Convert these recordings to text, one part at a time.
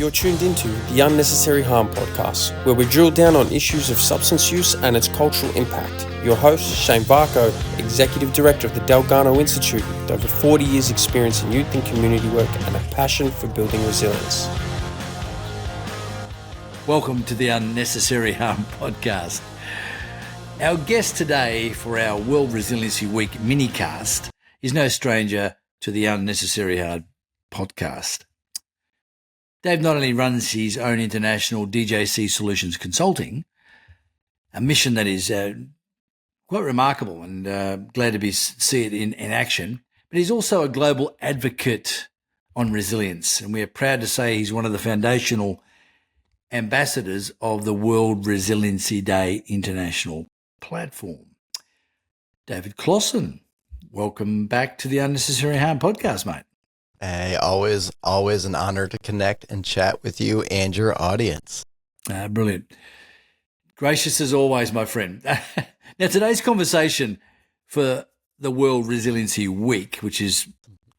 You're tuned into the Unnecessary Harm podcast, where we drill down on issues of substance use and its cultural impact. Your host, Shane Varcoe, Executive Director of the Delgado Institute, with over 40 years experience in youth and community work and a passion for building resilience. Welcome to the Unnecessary Harm podcast. Our guest today for our World Resiliency Week minicast is no stranger to the Unnecessary Harm podcast. Dave not only runs his own international DJC Solutions Consulting, a mission that is quite remarkable and glad to see it in action, but he's also a global advocate on resilience, and we are proud to say he's one of the foundational ambassadors of the World Resiliency Day International platform. Dave Closson, welcome back to the Unnecessary Harm podcast, mate. Hey, always an honor to connect and chat with you and your audience. Brilliant. Gracious as always, my friend. Now, today's conversation for the World Resiliency Week, which is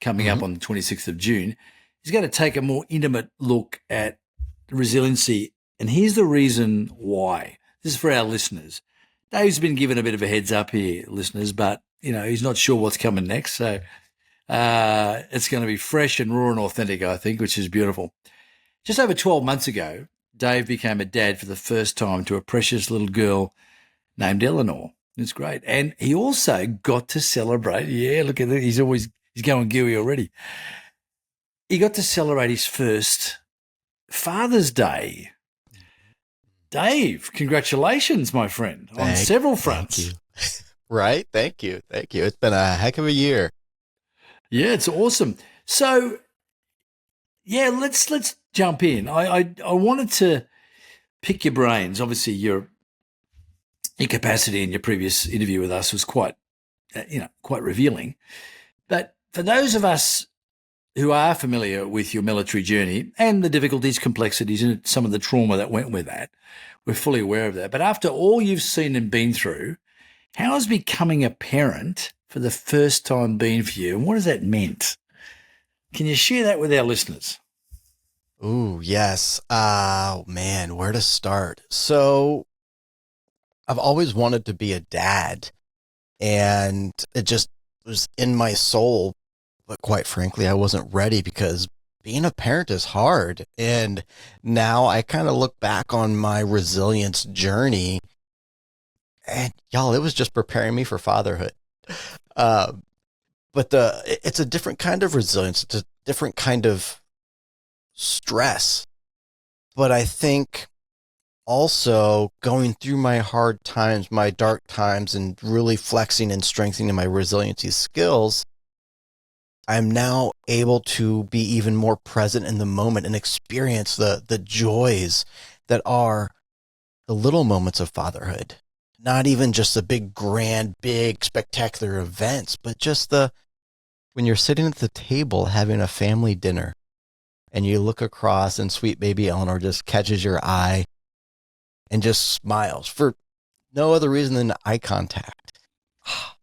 coming up on the 26th of June, is going to take a more intimate look at resiliency. And here's the reason why. This is for our listeners. Dave's been given a bit of a heads up here, listeners, but, he's not sure what's coming next. So it's going to be fresh and raw and authentic, I think, which is beautiful. Just over 12 months ago, Dave became a dad for the first time to a precious little girl named Eleanor. It's great. And he also got to celebrate. Yeah, look at that. He's going gooey already. He got to celebrate his first Father's Day. Dave, congratulations, my friend, on several fronts. Thank you. Right. Thank you. It's been a heck of a year. Yeah, it's awesome. So, yeah, let's jump in. I wanted to pick your brains. Obviously, your capacity in your previous interview with us was quite revealing. But for those of us who are familiar with your military journey and the difficulties, complexities, and some of the trauma that went with that, we're fully aware of that. But after all you've seen and been through, how has becoming a parent for the first time been for you, and what has that meant? Can you share that with our listeners? Ooh, yes. Oh, man, where to start? So I've always wanted to be a dad, and it just was in my soul. But quite frankly, I wasn't ready because being a parent is hard. And now I kind of look back on my resilience journey, and y'all, it was just preparing me for fatherhood. But it's a different kind of resilience. It's a different kind of stress. But I think also going through my hard times, my dark times, and really flexing and strengthening my resiliency skills, I'm now able to be even more present in the moment and experience the joys that are the little moments of fatherhood. Not even just the big, grand, big, spectacular events, but just when you're sitting at the table having a family dinner and you look across and sweet baby Eleanor just catches your eye and just smiles for no other reason than eye contact. I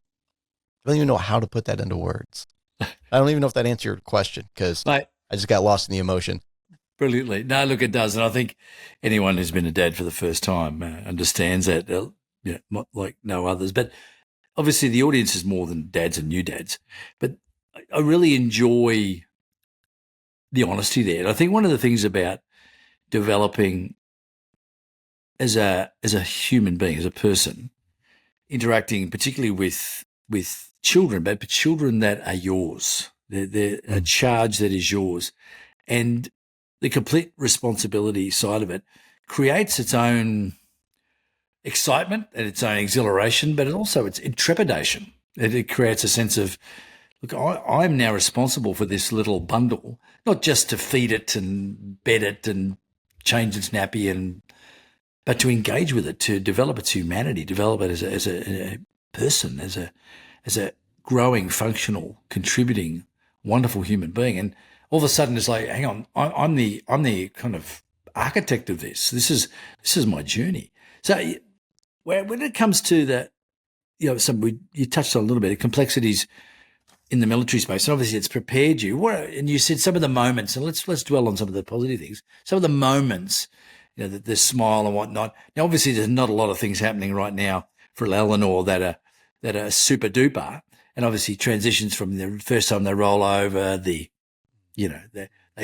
don't even know how to put that into words. I don't even know if that answered your question because I just got lost in the emotion. Brilliantly. No, look, it does. And I think anyone who's been a dad for the first time understands that, like no others. But obviously the audience is more than dads and new dads. But I really enjoy the honesty there. And I think one of the things about developing as a human being, as a person, interacting particularly with children, but children that are yours. They're a charge that is yours. And the complete responsibility side of it creates its own excitement and its own exhilaration, but also its trepidation. It creates a sense of, look, I'm now responsible for this little bundle, not just to feed it and bed it and change its nappy, but to engage with it, to develop its humanity, develop it as a person, as a growing, functional, contributing, wonderful human being. And all of a sudden it's like, hang on, I'm the kind of architect of this. This is my journey. So when it comes to that, you touched on a little bit of complexities in the military space, and obviously it's prepared you. And you said some of the moments, and let's dwell on some of the positive things. Some of the moments, the smile and whatnot. Now, obviously, there's not a lot of things happening right now for Eleanor that are super duper, and obviously transitions from the first time they roll over, they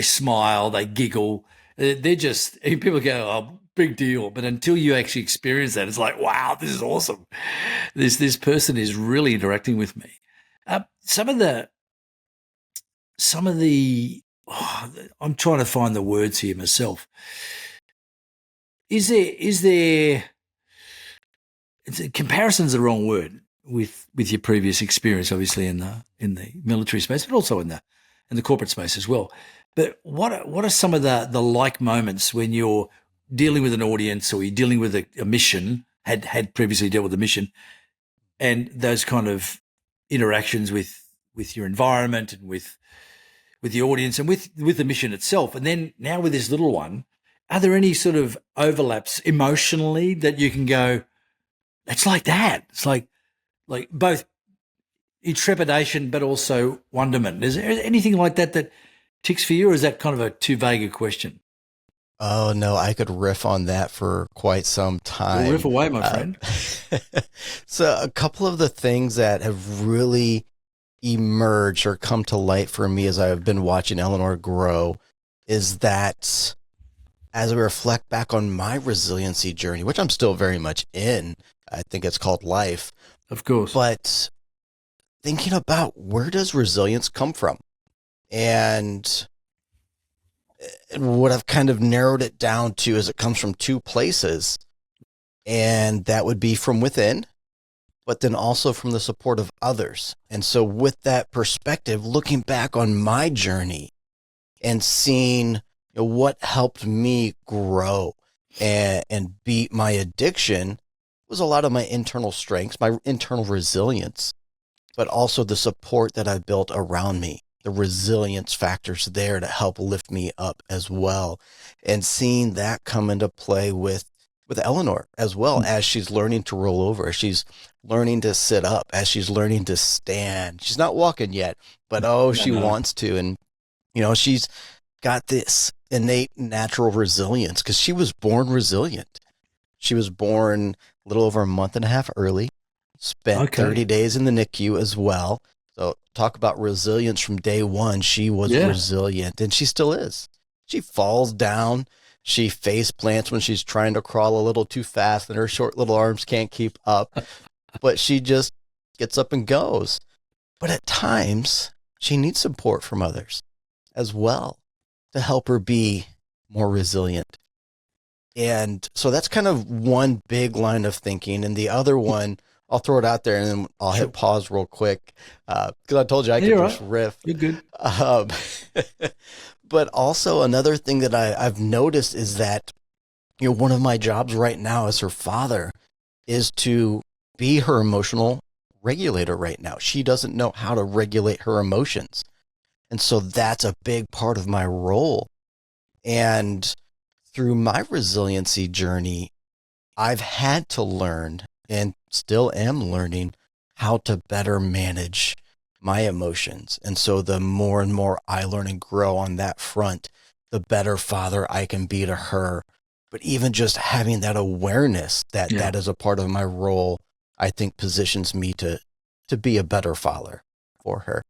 smile, they giggle. They're just, people go, oh, big deal. But until you actually experience that, it's like, wow, this is awesome. This person is really interacting with me. Some of the, I'm trying to find the words here myself. Is there, comparison's the wrong word with your previous experience, obviously in the military space, but also in the corporate space as well. But what are some of the like moments when you're dealing with an audience or you're dealing with a mission, had previously dealt with a mission, and those kind of interactions with your environment and with the audience and with the mission itself. And then now with this little one, are there any sort of overlaps emotionally that you can go, it's like that? It's like both trepidation but also wonderment. Is there anything like that ticks for you, or is that kind of a too vague a question? Oh, no, I could riff on that for quite some time. Well, riff away, my friend. So a couple of the things that have really emerged or come to light for me as I've been watching Eleanor grow is that as I reflect back on my resiliency journey, which I'm still very much in, I think it's called life. Of course. But thinking about where does resilience come from? And what I've kind of narrowed it down to is it comes from two places. And that would be from within, but then also from the support of others. And so with that perspective, looking back on my journey and seeing what helped me grow and beat my addiction was a lot of my internal strengths, my internal resilience, but also the support that I built around me, the resilience factors there to help lift me up as well. And seeing that come into play with Eleanor as well, as she's learning to roll over, as she's learning to sit up, as she's learning to stand. She's not walking yet, but she wants to. And, she's got this innate natural resilience because she was born resilient. She was born a little over a month and a half early, spent 30 days in the NICU as well. So talk about resilience from day one. She was resilient, and she still is. She falls down. She face plants when she's trying to crawl a little too fast and her short little arms can't keep up, but she just gets up and goes. But at times she needs support from others as well to help her be more resilient. And so that's kind of one big line of thinking. And the other one, I'll throw it out there and then I'll hit pause real quick. Cause I told you I could just riff. You're good. But also another thing that I've noticed is that, one of my jobs right now as her father is to be her emotional regulator right now. She doesn't know how to regulate her emotions. And so that's a big part of my role. And through my resiliency journey, I've had to learn and still am learning how to better manage my emotions. And so the more and more I learn and grow on that front, the better father I can be to her. But even just having that awareness that that is a part of my role, I think positions me to be a better father for her.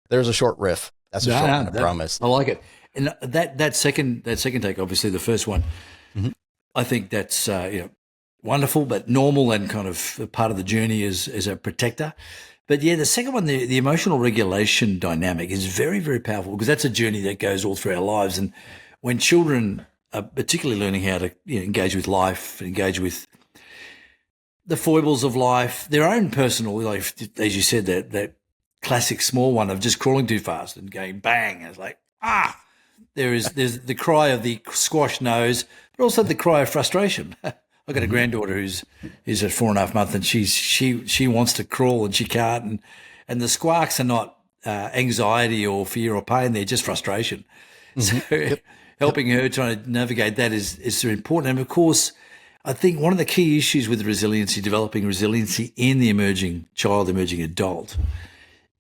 There's a short riff. That's a short one, I promise. I like it. And that second take, obviously the first one, I think that's wonderful, but normal and kind of part of the journey as a protector. But the second one, the emotional regulation dynamic is very, very powerful because that's a journey that goes all through our lives. And when children are particularly learning how to engage with life, engage with the foibles of life, their own personal life, as you said, that classic small one of just crawling too fast and going bang. And it's like, there's the cry of the squash nose, but also the cry of frustration. I've got a granddaughter who's at 4.5 months, and she wants to crawl and she can't, and the squawks are not anxiety or fear or pain; they're just frustration. So helping her trying to navigate that is so important. And of course, I think one of the key issues with resiliency, developing resiliency in the emerging child, emerging adult,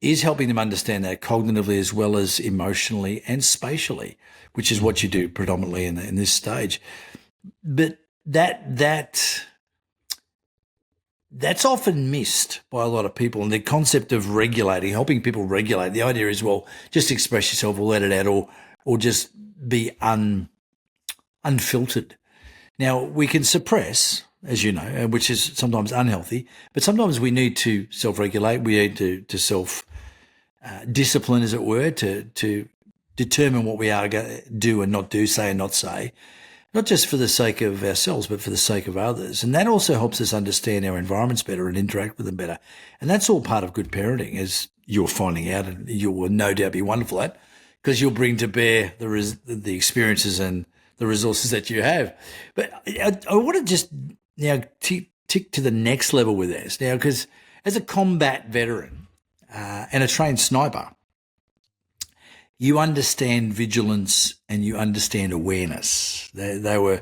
is helping them understand that cognitively as well as emotionally and spatially, which is what you do predominantly in this stage. But that's often missed by a lot of people. And the concept of regulating, helping people regulate, the idea is, well, just express yourself or let it out or just be unfiltered. Now, we can suppress, as you know, which is sometimes unhealthy, but sometimes we need to self-regulate. We need to self-discipline, as it were, to determine what we are going to do and not do, say and not say, not just for the sake of ourselves, but for the sake of others. And that also helps us understand our environments better and interact with them better. And that's all part of good parenting, as you're finding out, and you will no doubt be wonderful at, because you'll bring to bear the experiences and the resources that you have. But I want to just now tick to the next level with this now, because as a combat veteran and a trained sniper, you understand vigilance and you understand awareness. They were,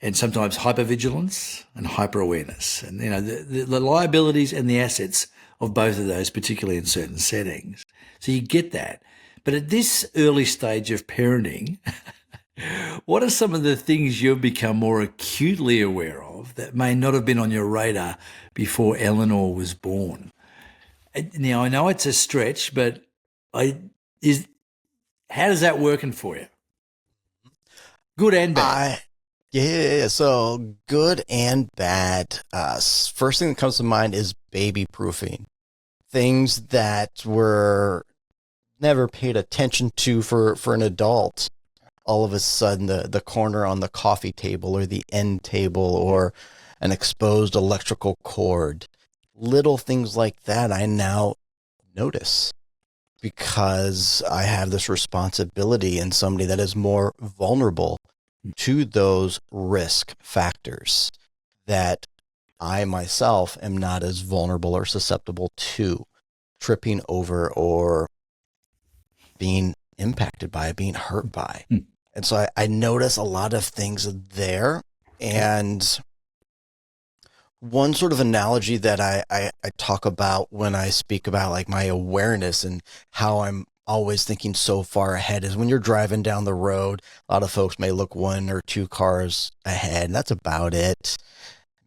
and sometimes hypervigilance and hyper-awareness. And, you know, the liabilities and the assets of both of those, particularly in certain settings. So you get that. But at this early stage of parenting, what are some of the things you've become more acutely aware of that may not have been on your radar before Eleanor was born? Now, I know it's a stretch, but how does that working for you? Good and bad. Yeah, so good and bad. First thing that comes to mind is baby proofing. Things that were never paid attention to for an adult. All of a sudden, the corner on the coffee table or the end table or an exposed electrical cord. Little things like that I now notice, because I have this responsibility in somebody that is more vulnerable to those risk factors that I myself am not as vulnerable or susceptible to tripping over or being impacted by, being hurt by. And so I notice a lot of things there. And one sort of analogy that I talk about when I speak about like my awareness and how I'm always thinking so far ahead is when you're driving down the road, a lot of folks may look 1 or 2 cars ahead, and that's about it.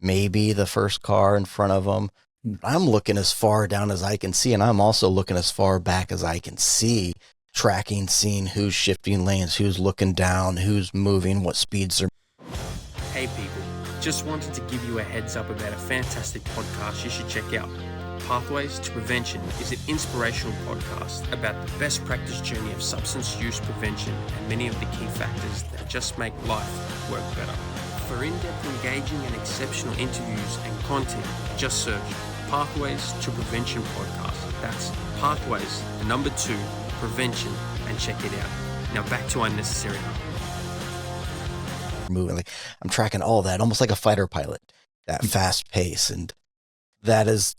Maybe the first car in front of them. I'm looking as far down as I can see, and I'm also looking as far back as I can see, tracking, seeing who's shifting lanes, who's looking down, who's moving, what speeds are. Hey people, just wanted to give you a heads up about a fantastic podcast you should check out. Pathways to Prevention is an inspirational podcast about the best practice journey of substance use prevention and many of the key factors that just make life work better. For in-depth, engaging and exceptional interviews and content, just search Pathways to Prevention podcast. That's Pathways, the number 2, Prevention, and check it out. Now back to Unnecessary Harm. Moving, like I'm tracking all that, almost like a fighter pilot, that fast pace, and that has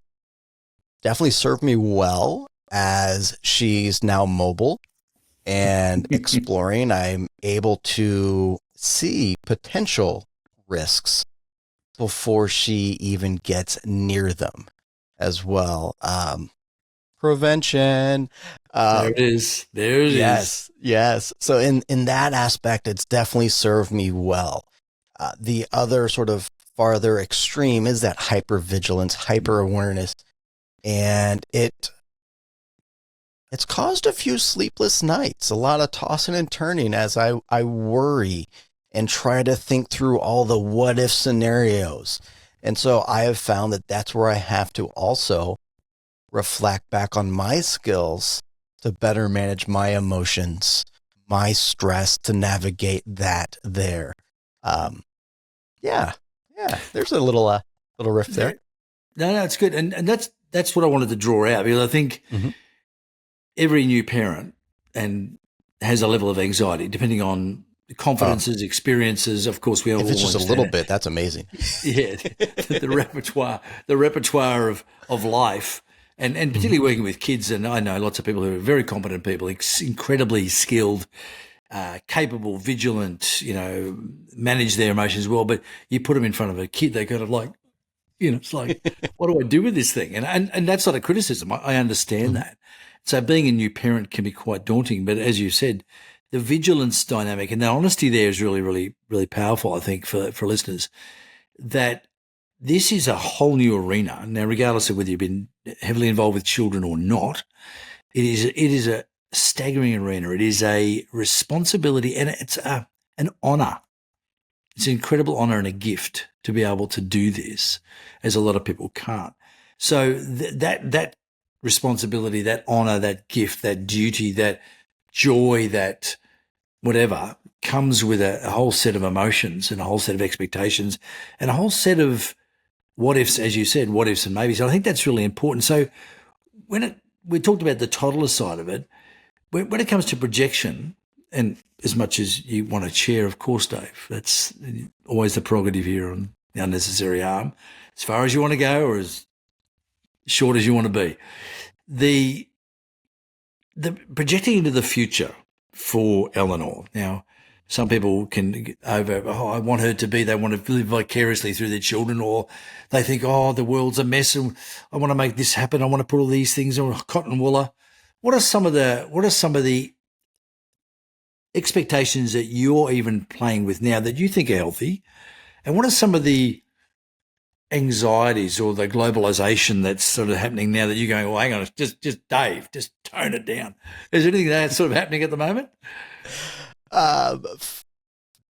definitely served me well as she's now mobile and exploring. I'm able to see potential risks before she even gets near them as well. Prevention. There it is. There it is. Yes. So in that aspect, it's definitely served me well. The other sort of farther extreme is that hypervigilance, hyper-awareness. And it's caused a few sleepless nights, a lot of tossing and turning as I worry and try to think through all the what-if scenarios. And so I have found that that's where I have to also reflect back on my skills to better manage my emotions, my stress, to navigate that there. Yeah. There's a little riff there. No, it's good. And that's what I wanted to draw out, because I think every new parent has a level of anxiety, depending on confidences, experiences. Of course, we all. If it's just a little bit, that's amazing. Yeah, the repertoire of life, and particularly working with kids. And I know lots of people who are very competent people, incredibly skilled, capable, vigilant. Manage their emotions well. But you put them in front of a kid, they kind of like, It's like, what do I do with this thing? And that's not a criticism. I understand that. So being a new parent can be quite daunting. But as you said, the vigilance dynamic and the honesty there is really, really, really powerful, I think, for listeners, that this is a whole new arena. Now, regardless of whether you've been heavily involved with children or not, it is a staggering arena. It is a responsibility and it's an honor. It's an incredible honor and a gift to be able to do this, as a lot of people can't. So that responsibility, that honor, that gift, that duty, that joy, that whatever comes with a whole set of emotions and a whole set of expectations and a whole set of what ifs, as you said, what ifs and maybes. I think that's really important. So we talked about the toddler side of it. When it comes to projection, and as much as you want to share, of course, Dave, that's always the prerogative here on the unnecessary harm, as far as you want to go or as short as you want to be. The projecting into the future for Eleanor. Now, some people can I want her to be, they want to live vicariously through their children, or they think, the world's a mess and I want to make this happen. I want to put all these things on cotton wooler. What are some of the expectations that you're even playing with now that you think are healthy? And what are some of the anxieties or the globalization that's sort of happening now that you're going, hang on, just Dave, just tone it down. Is there anything that's sort of happening at the moment?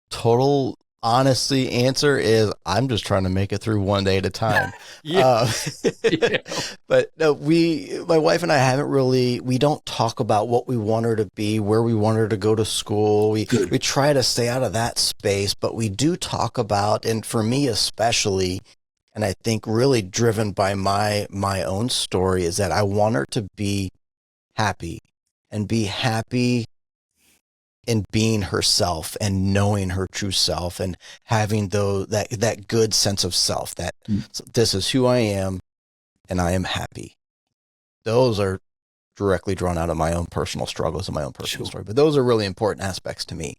Total honesty answer is I'm just trying to make it through one day at a time. Yeah. But no, my wife and I we don't talk about what we want her to be, where we want her to go to school. We try to stay out of that space, but we do talk about, and for me especially, and I think really driven by my own story, is that I want her to be happy and be happy in being herself and knowing her true self and having that good sense of self that this is who I am and I am happy. Those are directly drawn out of my own personal struggles and my own personal story, but those are really important aspects to me.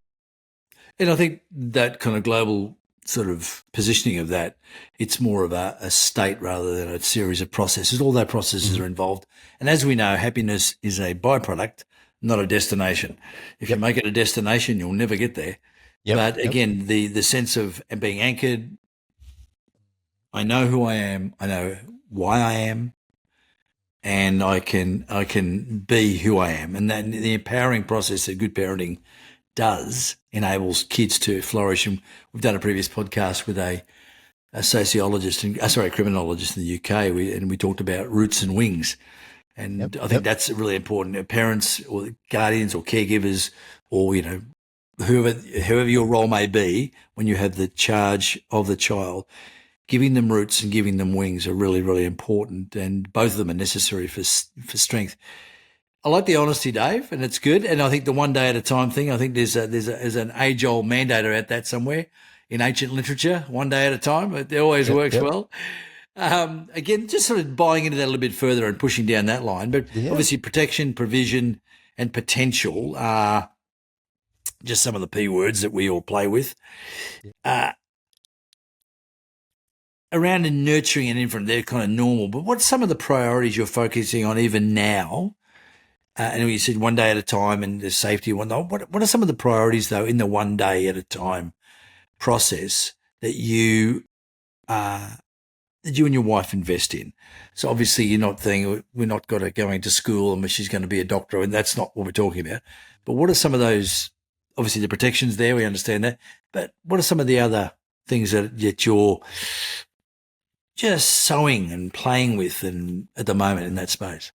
And I think that kind of global sort of positioning of that, it's more of a state rather than a series of processes. All those processes are involved. And as we know, happiness is a byproduct, not a destination. If you make it a destination, you'll never get there. But again, the sense of being anchored, I know who I am, I know why I am, and I can be who I am. And that the empowering process that good parenting does enables kids to flourish. And we've done a previous podcast with a criminologist in the UK, and we talked about roots and wings. And I think that's really important. Parents or guardians or caregivers or, whoever your role may be, when you have the charge of the child, giving them roots and giving them wings are really, really important. And both of them are necessary for strength. I like the honesty, Dave, and it's good. And I think the one day at a time thing, I think there's an age-old mandate about that somewhere in ancient literature, one day at a time. It always works well. Again, just sort of buying into that a little bit further and pushing down that line. But obviously protection, provision, and potential are just some of the P words that we all play with. Around in nurturing and infant, they're kind of normal. But what's some of the priorities you're focusing on even now? And you said one day at a time and there's safety. What are some of the priorities, though, in the one day at a time process that you and your wife invest in? So obviously you're not thinking we're not got her going to school and she's going to be a doctor, and that's not what we're talking about. But what are some of those, obviously the protections there, we understand that, but what are some of the other things that you're just sewing and playing with and at the moment in that space?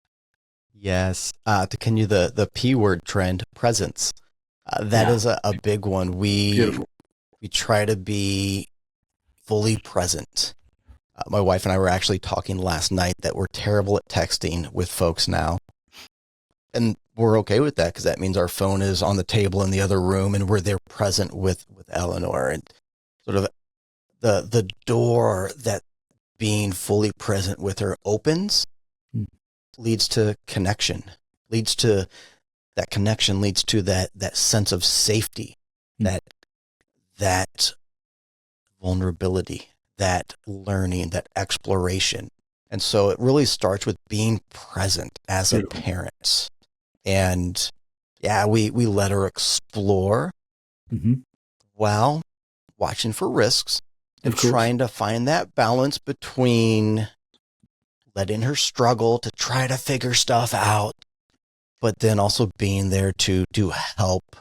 Yes. To continue the P word trend, presence. That is a big one. We try to be fully present. My wife and I were actually talking last night that we're terrible at texting with folks now. And we're okay with that because that means our phone is on the table in the other room and we're there present with Eleanor. And sort of the door that being fully present with her opens leads to connection, leads to that sense of safety, that vulnerability, that learning, that exploration. And so it really starts with being present as a parent. And yeah, we let her explore while watching for risks and trying to find that balance between letting her struggle to try to figure stuff out, but then also being there to help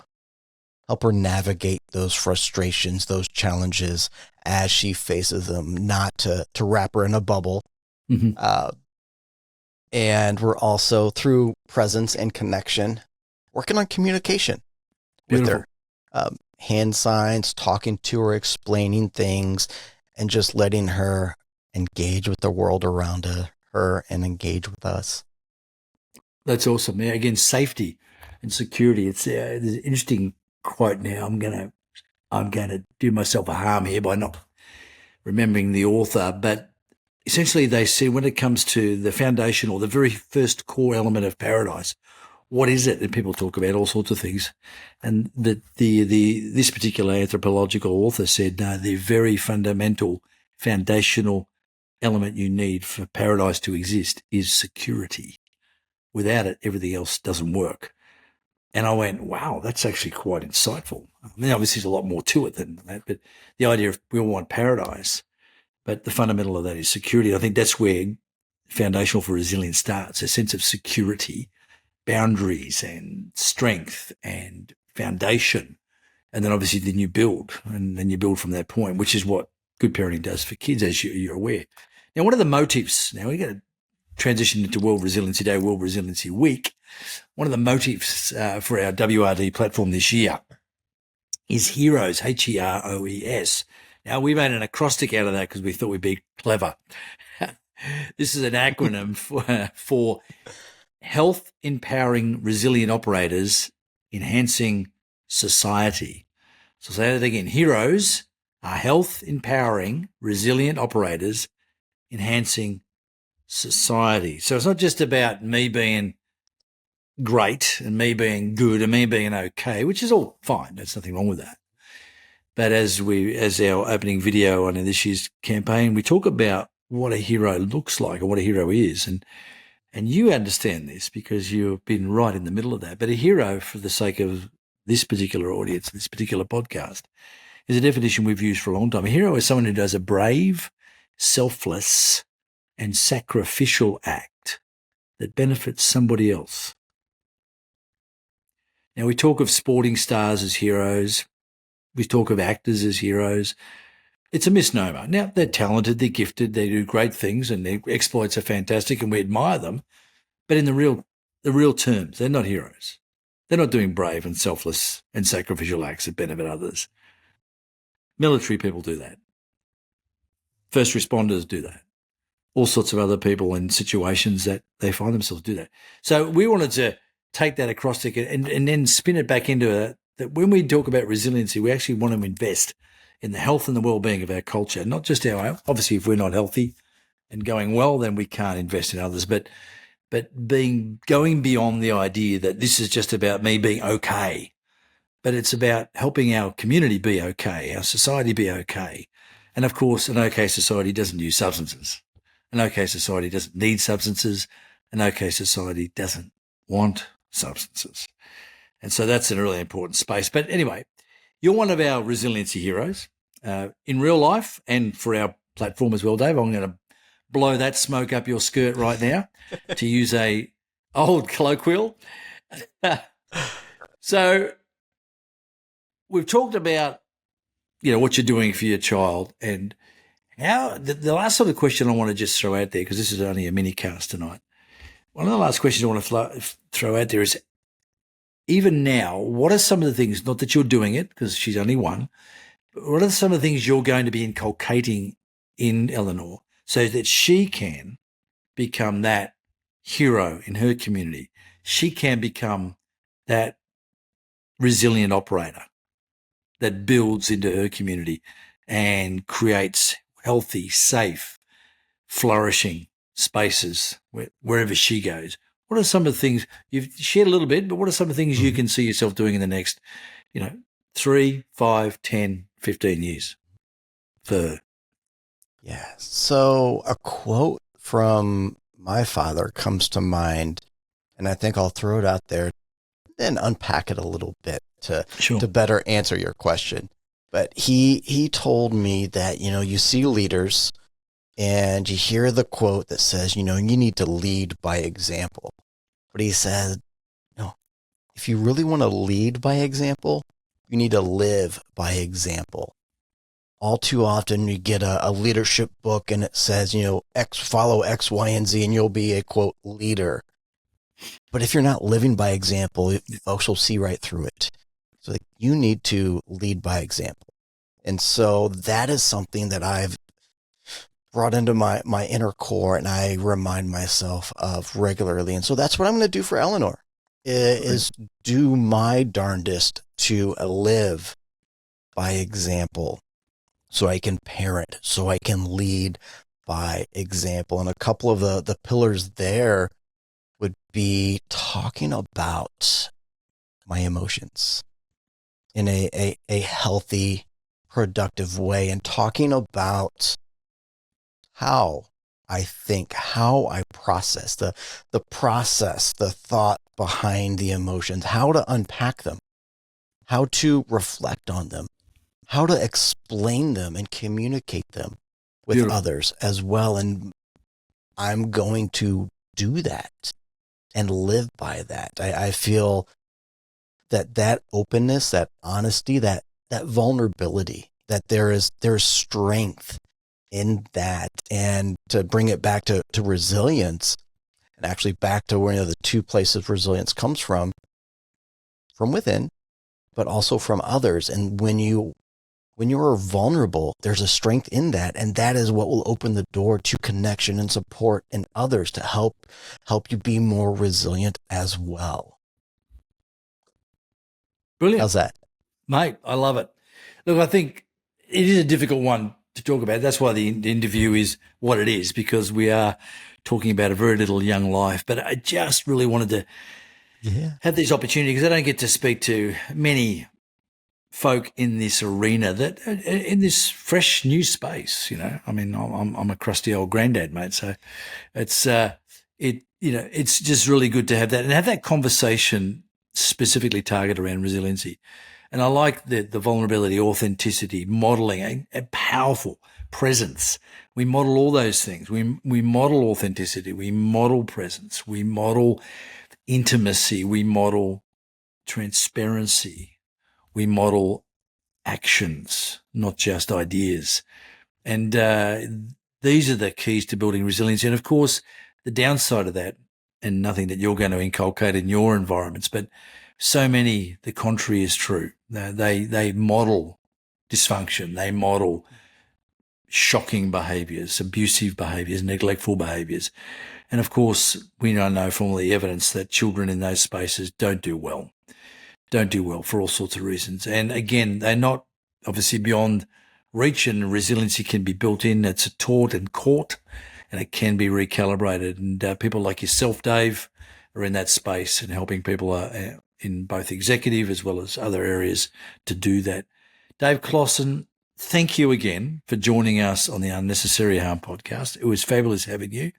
her navigate those frustrations, those challenges as she faces them, not to wrap her in a bubble. And we're also, through presence and connection, working on communication with her. Hand signs, talking to her, explaining things, and just letting her engage with the world around her and engage with us. That's awesome. Yeah, again, safety and security. It's there's an interesting quote now. I'm going to do myself a harm here by not remembering the author, but essentially they say when it comes to the foundation or the very first core element of paradise, what is it? And people talk about all sorts of things. And this particular anthropological author said, no, the very fundamental foundational element you need for paradise to exist is security. Without it, everything else doesn't work. And I went, wow, that's actually quite insightful. I mean, obviously there's a lot more to it than that, but the idea of we all want paradise, but the fundamental of that is security. I think that's where foundational for resilience starts, a sense of security, boundaries and strength and foundation. And then obviously then you build, and then you build from that point, which is what good parenting does for kids, as you're aware. Now, what are the motives? Now, we're going to transition into World Resiliency Day, World Resiliency Week. One of the motives for our WRD platform this year is HEROES, HEROES. Now, we made an acrostic out of that because we thought we'd be clever. This is an acronym for Health Empowering Resilient Operators Enhancing Society. So say that again. HEROES are Health Empowering Resilient Operators Enhancing Society. So it's not just about me being great and me being good and me being okay, which is all fine. There's nothing wrong with that. But as our opening video on this year's campaign, we talk about what a hero looks like and what a hero is. And you understand this because you've been right in the middle of that. But a hero, for the sake of this particular audience, this particular podcast, is a definition we've used for a long time. A hero is someone who does a brave, selfless, and sacrificial act that benefits somebody else. Now, we talk of sporting stars as heroes. We talk of actors as heroes. It's a misnomer. Now, they're talented, they're gifted, they do great things, and their exploits are fantastic, and we admire them. But in the real terms, they're not heroes. They're not doing brave and selfless and sacrificial acts that benefit others. Military people do that. First responders do that. All sorts of other people in situations that they find themselves do that. So we wanted to take that acrostic and then spin it back into that when we talk about resiliency, we actually want to invest in the health and the well-being of our culture, not just our own. Obviously, if we're not healthy and going well, then we can't invest in others. But going beyond the idea that this is just about me being okay, but it's about helping our community be okay, our society be okay. And of course, an okay society doesn't use substances. An okay society doesn't need substances. An okay society doesn't want substances. And so that's a really important space. But anyway, you're one of our resiliency heroes in real life and for our platform as well, Dave. I'm going to blow that smoke up your skirt right now, to use a old colloquial. So we've talked about, what you're doing for your child, and how the last sort of question I want to just throw out there, because this is only a mini cast tonight. One of the last questions I want to throw out there is, even now, what are some of the things, not that you're doing it because she's only one, but what are some of the things you're going to be inculcating in Eleanor so that she can become that hero in her community? She can become that resilient operator that builds into her community and creates healthy, safe, flourishing spaces wherever she goes. What are some of the things you've shared a little bit, but what are some of the things you can see yourself doing in the next, 3, 5, 10, 15 years for her? Yeah. So a quote from my father comes to mind, and I think I'll throw it out there and unpack it a little bit Sure. to better answer your question. But he told me that, you see leaders and you hear the quote that says, you need to lead by example. But he said, no, if you really want to lead by example, you need to live by example. All too often you get a leadership book and it says, follow X, Y, and Z, and you'll be a quote leader. But if you're not living by example, folks will see right through it. So you need to lead by example. And so that is something that I've brought into my inner core and I remind myself of regularly. And so that's what I'm going to do for Eleanor is do my darndest to live by example so I can parent, so I can lead by example. And a couple of the pillars there would be talking about my emotions in a healthy, productive way, and talking about how I think, how I process, the process, the thought behind the emotions, how to unpack them, how to reflect on them, how to explain them and communicate them with Beautiful. others as well. And I'm going to do that and live by that. I feel that openness, that honesty, that vulnerability, that there's strength in that. And to bring it back to resilience, and actually back to where the two places resilience comes from within, but also from others. And when you're vulnerable, there's a strength in that. And that is what will open the door to connection and support in others to help you be more resilient as well. Brilliant. How's that? Mate, I love it. Look, I think it is a difficult one to talk about. That's why the interview is what it is, because we are talking about a very little young life. But I just really wanted to have this opportunity because I don't get to speak to many folk in this arena that in this fresh new space. I mean, I'm a crusty old granddad, mate. So it's it's just really good to have that and have that conversation specifically targeted around resiliency. And I like the vulnerability, authenticity, modeling, a powerful presence. We model all those things. We model authenticity. We model presence. We model intimacy. We model transparency. We model actions, not just ideas. And these are the keys to building resilience. And, of course, the downside of that, and nothing that you're going to inculcate in your environments, but so many, the contrary is true. They model dysfunction. They model shocking behaviours, abusive behaviours, neglectful behaviours. And, of course, we know from all the evidence that children in those spaces don't do well for all sorts of reasons. And, again, they're not obviously beyond reach, and resiliency can be built in. It's taught and caught, and it can be recalibrated. And people like yourself, Dave, are in that space and helping people in both executive as well as other areas to do that. Dave Closson, thank you again for joining us on the Unnecessary Harm podcast. It was fabulous having you.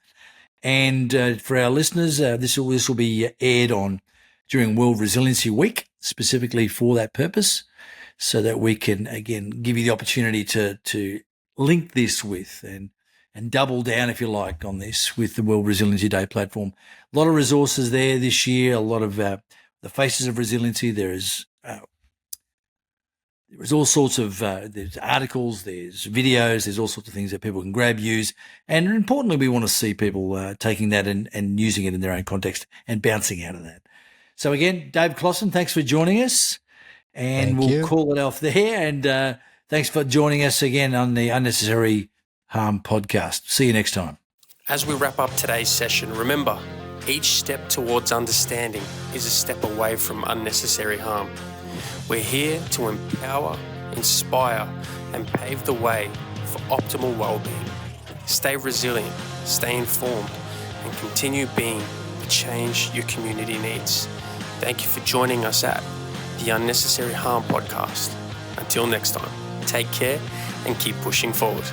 And for our listeners, this will be aired during World Resiliency Week, specifically for that purpose, so that we can, again, give you the opportunity to link this with and double down, if you like, on this with the World Resiliency Day platform. A lot of resources there this year, a lot of the faces of resiliency. There's all sorts of there's articles, there's videos, there's all sorts of things that people can grab, use. And importantly, we want to see people taking that and using it in their own context and bouncing out of that. So again, Dave Closson, thanks for joining us. And we'll call it off there. And thanks for joining us again on the Unnecessary Harm podcast. See you next time. As we wrap up today's session, remember, each step towards understanding is a step away from unnecessary harm. We're here to empower, inspire, and pave the way for optimal well-being. Stay resilient, stay informed, and continue being the change your community needs. Thank you for joining us at the Unnecessary Harm podcast. Until next time, take care and keep pushing forward.